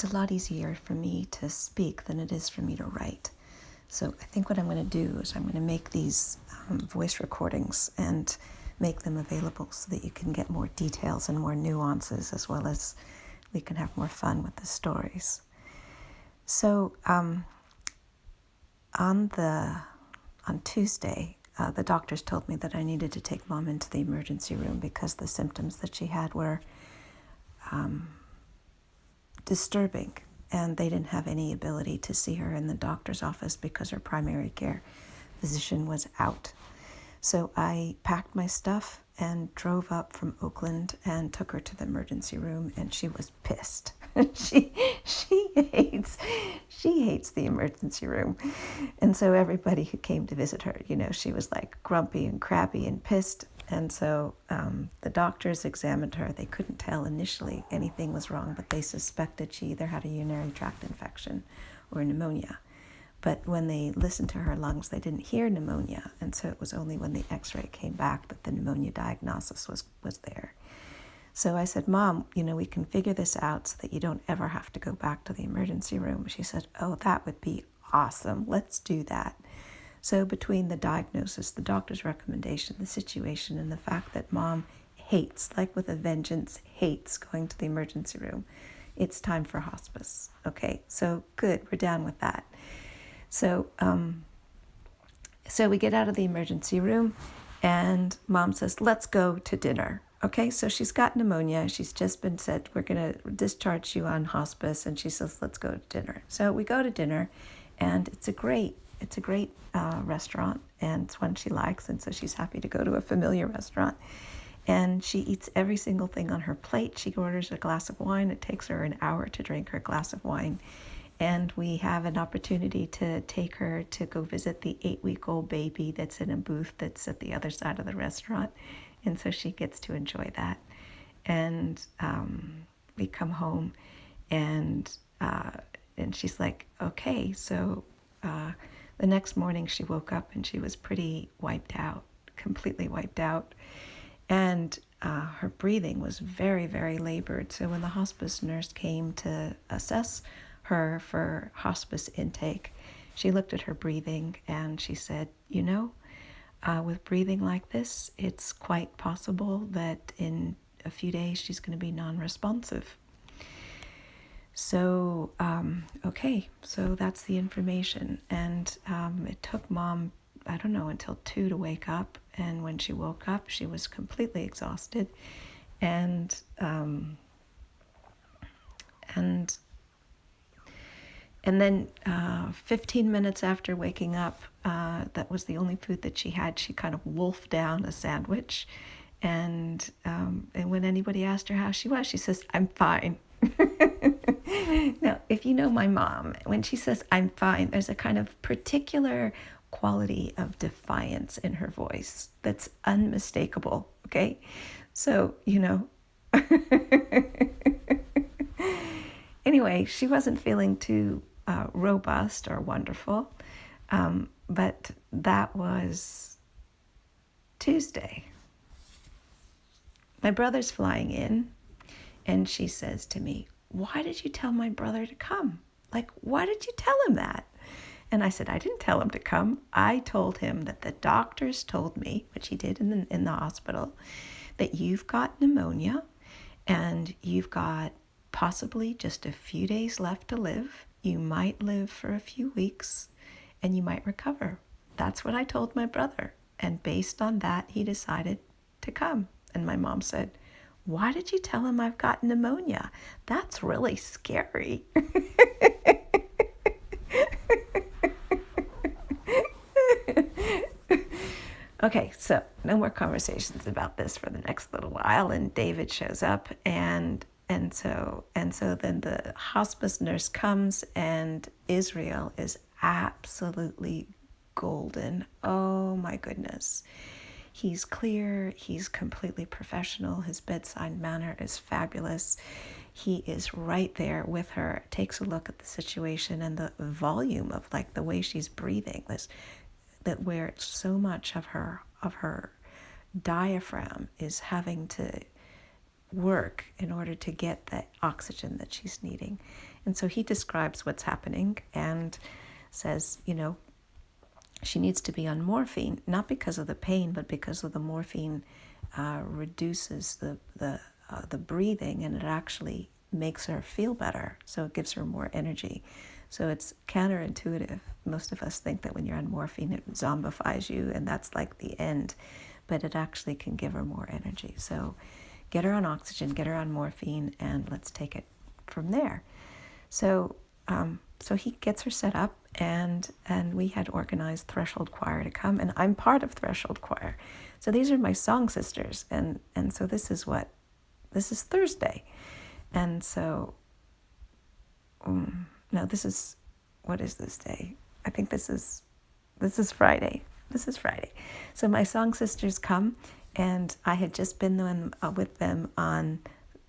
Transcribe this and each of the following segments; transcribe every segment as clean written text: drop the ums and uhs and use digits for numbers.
it's a lot easier for me to speak than it is for me to write. So I think what I'm going to do is I'm going to make these voice recordings and make them available so that you can get more details and more nuances, as well as we can have more fun with the stories. So on Tuesday, the doctors told me that I needed to take Mom into the emergency room because the symptoms that she had were disturbing, and they didn't have any ability to see her in the doctor's office because her primary care physician was out. So I packed my stuff and drove up from Oakland and took her to the emergency room, and she was pissed. she hates the emergency room. And so everybody who came to visit her, she was like grumpy and crabby and pissed. And so the doctors examined her. They couldn't tell initially anything was wrong, but they suspected she either had a urinary tract infection or pneumonia. But when they listened to her lungs, they didn't hear pneumonia. And so it was only when the x-ray came back that the pneumonia diagnosis was there. So I said, Mom, we can figure this out so that you don't ever have to go back to the emergency room. She said, oh, that would be awesome. Let's do that. So between the diagnosis, the doctor's recommendation, the situation, and the fact that Mom hates, like with a vengeance, hates going to the emergency room, it's time for hospice. Okay, so good, we're down with that. So we get out of the emergency room, and Mom says, let's go to dinner. Okay, so she's got pneumonia. She's just been said, we're going to discharge you on hospice. And she says, let's go to dinner. So we go to dinner, and it's a great restaurant, and it's one she likes. And so she's happy to go to a familiar restaurant. And she eats every single thing on her plate. She orders a glass of wine. It takes her an hour to drink her glass of wine. And we have an opportunity to take her to go visit the 8-week-old baby that's in a booth that's at the other side of the restaurant. And so she gets to enjoy that. And we come home, and she's like, okay. So the next morning she woke up and she was pretty wiped out, completely wiped out. And her breathing was very, very labored. So when the hospice nurse came to assess her for hospice intake, she looked at her breathing and she said, with breathing like this, it's quite possible that in a few days she's going to be non-responsive. So, so that's the information. And it took Mom, I don't know, until 2 to wake up. And when she woke up, she was completely exhausted. And then 15 minutes after waking up, that was the only food that she had. She kind of wolfed down a sandwich. And when anybody asked her how she was, she says, I'm fine. Now, if you know my mom, when she says, I'm fine, there's a kind of particular quality of defiance in her voice that's unmistakable, okay? So, Anyway, she wasn't feeling too robust or wonderful, but that was Tuesday. My brother's flying in, and she says to me, why did you tell my brother to come? Like, why did you tell him that? And I said, I didn't tell him to come. I told him that the doctors told me, which he did in the hospital, that you've got pneumonia and you've got possibly just a few days left to live. You might live for a few weeks and you might recover. That's what I told my brother. And based on that, he decided to come. And my mom said, why did you tell him I've got pneumonia? That's really scary. Okay, so no more conversations about this for the next little while. And David shows up, and so then the hospice nurse comes, and Israel is absolutely golden. Oh my goodness. He's clear, he's completely professional, his bedside manner is fabulous. He is right there with her, takes a look at the situation and the volume of like the way she's breathing, that where so much of her diaphragm is having to work in order to get the oxygen that she's needing. And so he describes what's happening and says, she needs to be on morphine, not because of the pain, but because of the morphine reduces the breathing, and it actually makes her feel better. So it gives her more energy. So it's counterintuitive. Most of us think that when you're on morphine, it zombifies you, and that's like the end. But it actually can give her more energy. So get her on oxygen, get her on morphine, and let's take it from there. So he gets her set up, and we had organized Threshold Choir to come, and I'm part of Threshold Choir. So these are my song sisters, and so this is Thursday. And so, no, what is this day? I think this is Friday. This is Friday. So my song sisters come, and I had just been with them on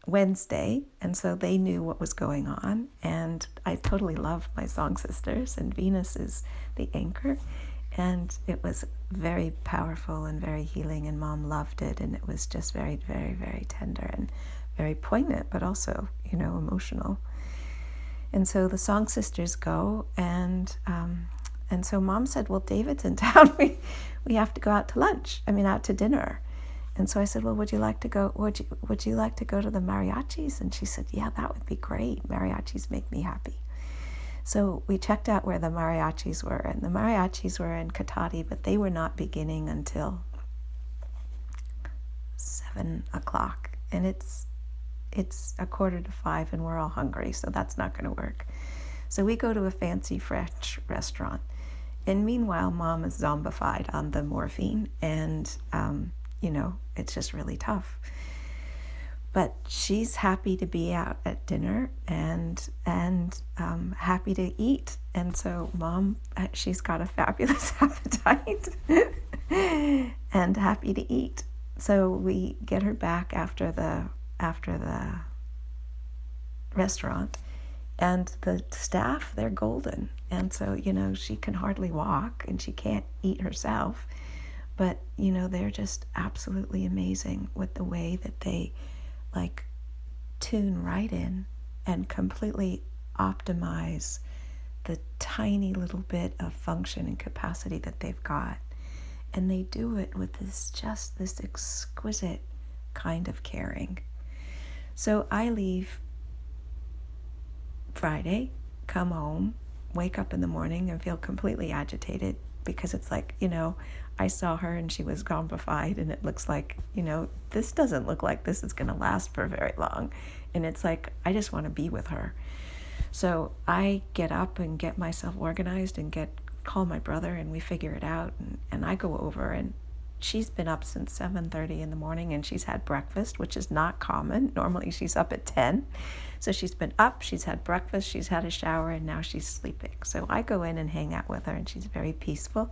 Wednesday, and so they knew what was going on, and I totally love my song sisters, and Venus is the anchor, and it was very powerful and very healing, and Mom loved it, and it was just very, very, very tender and very poignant, but also, emotional. And so the song sisters go, and so Mom said, well, David's in town, we have to go out to dinner. And so I said, well, would you like to go to the mariachis? And she said, yeah, that would be great. Mariachis make me happy. So we checked out where the mariachis were, and the mariachis were in Cotati, but they were not beginning until 7:00. And it's 4:45, and we're all hungry, so that's not going to work. So we go to a fancy French restaurant. And meanwhile, Mom is zombified on the morphine, and it's just really tough. But she's happy to be out at dinner and happy to eat. And so Mom, she's got a fabulous appetite and happy to eat. So we get her back after the restaurant, and the staff, they're golden. And so, she can hardly walk and she can't eat herself. But, they're just absolutely amazing with the way that they tune right in and completely optimize the tiny little bit of function and capacity that they've got. And they do it with this exquisite kind of caring. So I leave Friday, come home, wake up in the morning and feel completely agitated, because it's I saw her and she was zombified, and it looks like, this doesn't look like this is going to last for very long. And it's I just want to be with her. So I get up and get myself organized and call my brother, and we figure it out. And I go over, and she's been up since 7:30 in the morning, and she's had breakfast, which is not common. Normally she's up at 10. So she's been up, she's had breakfast, she's had a shower, and now she's sleeping. So I go in and hang out with her, and she's very peaceful.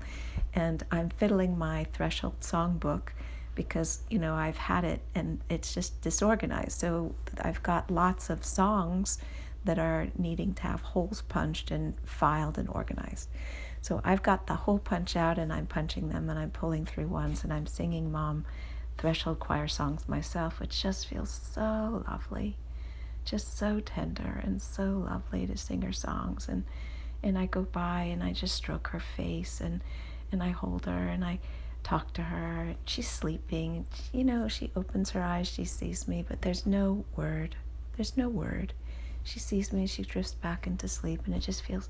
And I'm fiddling my Threshold songbook because, I've had it and it's just disorganized. So I've got lots of songs that are needing to have holes punched and filed and organized. So I've got the hole punch out, and I'm punching them, and I'm pulling through ones, and I'm singing Mom Threshold Choir songs myself, which just feels so lovely. Just so tender and so lovely to sing her songs. And I go by and I just stroke her face, and I hold her and I talk to her. She's sleeping. She opens her eyes, she sees me, but there's no word. She sees me, she drifts back into sleep, and it just feels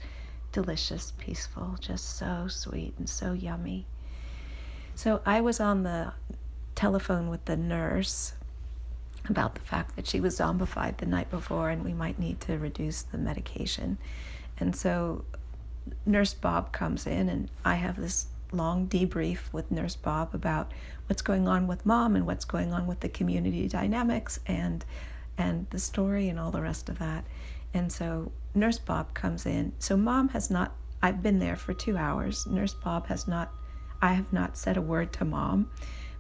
delicious, peaceful, just so sweet and so yummy. So I was on the telephone with the nurse about the fact that she was zombified the night before, and we might need to reduce the medication. And so Nurse Bob comes in, and I have this long debrief with Nurse Bob about what's going on with Mom and what's going on with the community dynamics and the story and all the rest of that. And so Nurse Bob comes in. So Mom has not, I've been there for 2 hours. Nurse Bob has not, I have not said a word to Mom.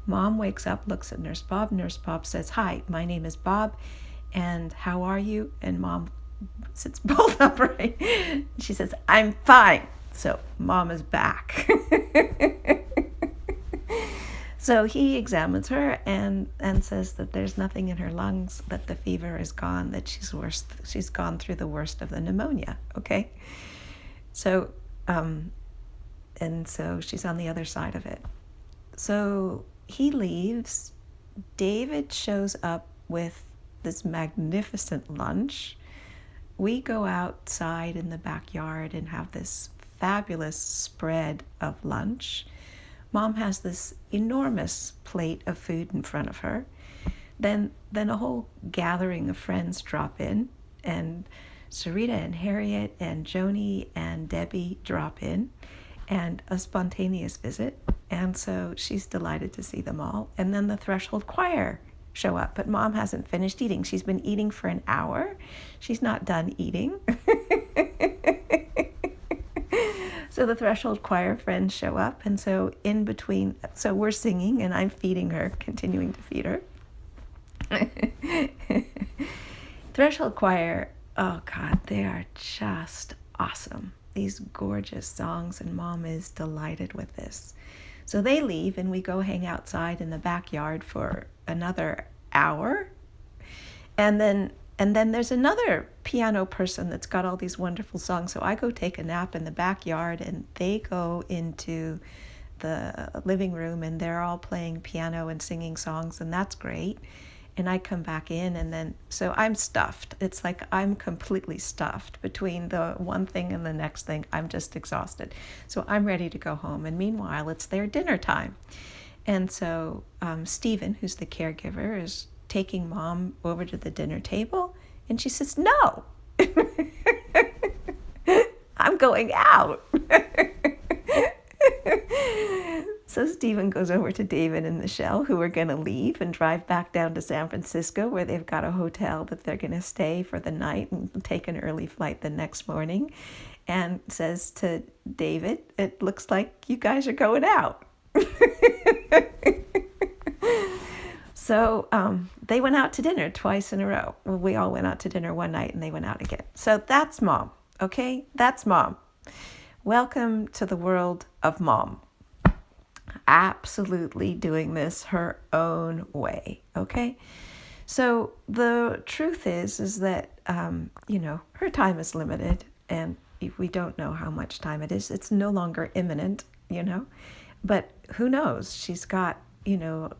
Mom wakes up, looks at Nurse Bob. Nurse Bob says, "Hi, my name is Bob, and how are you?" And Mom sits bolt upright. She says, "I'm fine." So Mom is back. So he examines her and says that there's nothing in her lungs, that the fever is gone, that she's gone through the worst of the pneumonia. Okay, so and so she's on the other side of it. So he leaves. David shows up with this magnificent lunch. We go outside in the backyard and have this fabulous spread of lunch. Mom has this enormous plate of food in front of her. Then a whole gathering of friends drop in, and Sarita and Harriet and Joni and Debbie drop in, and a spontaneous visit. And so she's delighted to see them all. And then the Threshold Choir show up, but Mom hasn't finished eating. She's been eating for an hour. She's not done eating. So the Threshold Choir friends show up, and so in between, so we're singing and I'm feeding her, continuing to feed her. Threshold Choir, oh God, they are just awesome. These gorgeous songs, and Mom is delighted with this. So they leave and we go hang outside in the backyard for another hour. And then there's another piano person that's got all these wonderful songs. So I go take a nap in the backyard, and they go into the living room and they're all playing piano and singing songs, and that's great. And I come back in, and then, so I'm stuffed. It's like I'm completely stuffed between the one thing and the next thing. I'm just exhausted. So I'm ready to go home. And meanwhile, it's their dinner time. And so Stephen, who's the caregiver, is taking Mom over to the dinner table. And she says, no, I'm going out. So Stephen goes over to David and Michelle, who are going to leave and drive back down to San Francisco, where they've got a hotel that they're going to stay for the night and take an early flight the next morning, and says to David, it looks like you guys are going out. So they went out to dinner twice in a row. Well, we all went out to dinner one night and they went out again. So that's Mom, okay? That's Mom. Welcome to the world of Mom. Absolutely doing this her own way, okay? So the truth is that, her time is limited, and we don't know how much time it is. It's no longer imminent, but who knows? She's got,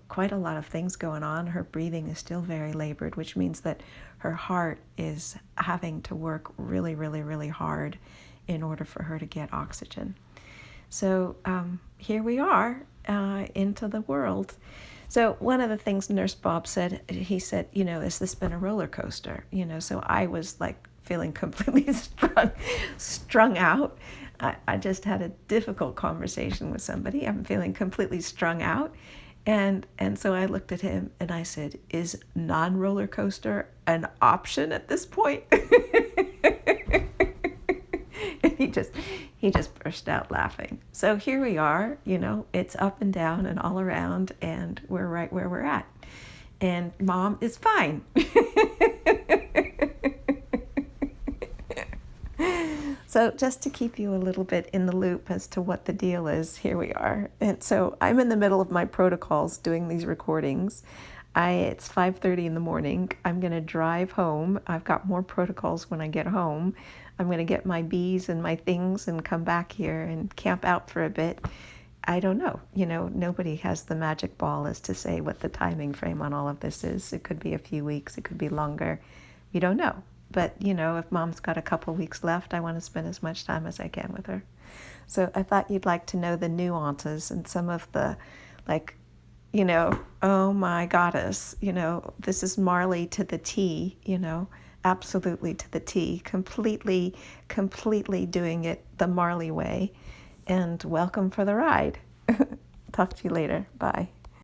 quite a lot of things going on. Her breathing is still very labored, which means that her heart is having to work really, really, really hard in order for her to get oxygen. So here we are into the world. So one of the things Nurse Bob said, he said, has this been a roller coaster? So I was like feeling completely strung out. I just had a difficult conversation with somebody. I'm feeling completely strung out. And so I looked at him and I said, is non-roller coaster an option at this point? And he just burst out laughing. So here we are, it's up and down and all around, and we're right where we're at. And Mom is fine. So just to keep you a little bit in the loop as to what the deal is, here we are. And so I'm in the middle of my protocols doing these recordings. It's 5:30 in the morning. I'm going to drive home. I've got more protocols when I get home. I'm going to get my bees and my things and come back here and camp out for a bit. I don't know. Nobody has the magic ball as to say what the timing frame on all of this is. It could be a few weeks. It could be longer. You don't know. But, if Mom's got a couple weeks left, I want to spend as much time as I can with her. So I thought you'd like to know the nuances and some of the, oh my goddess, this is Marley to the T, absolutely to the T, completely doing it the Marley way. And welcome for the ride. Talk to you later. Bye.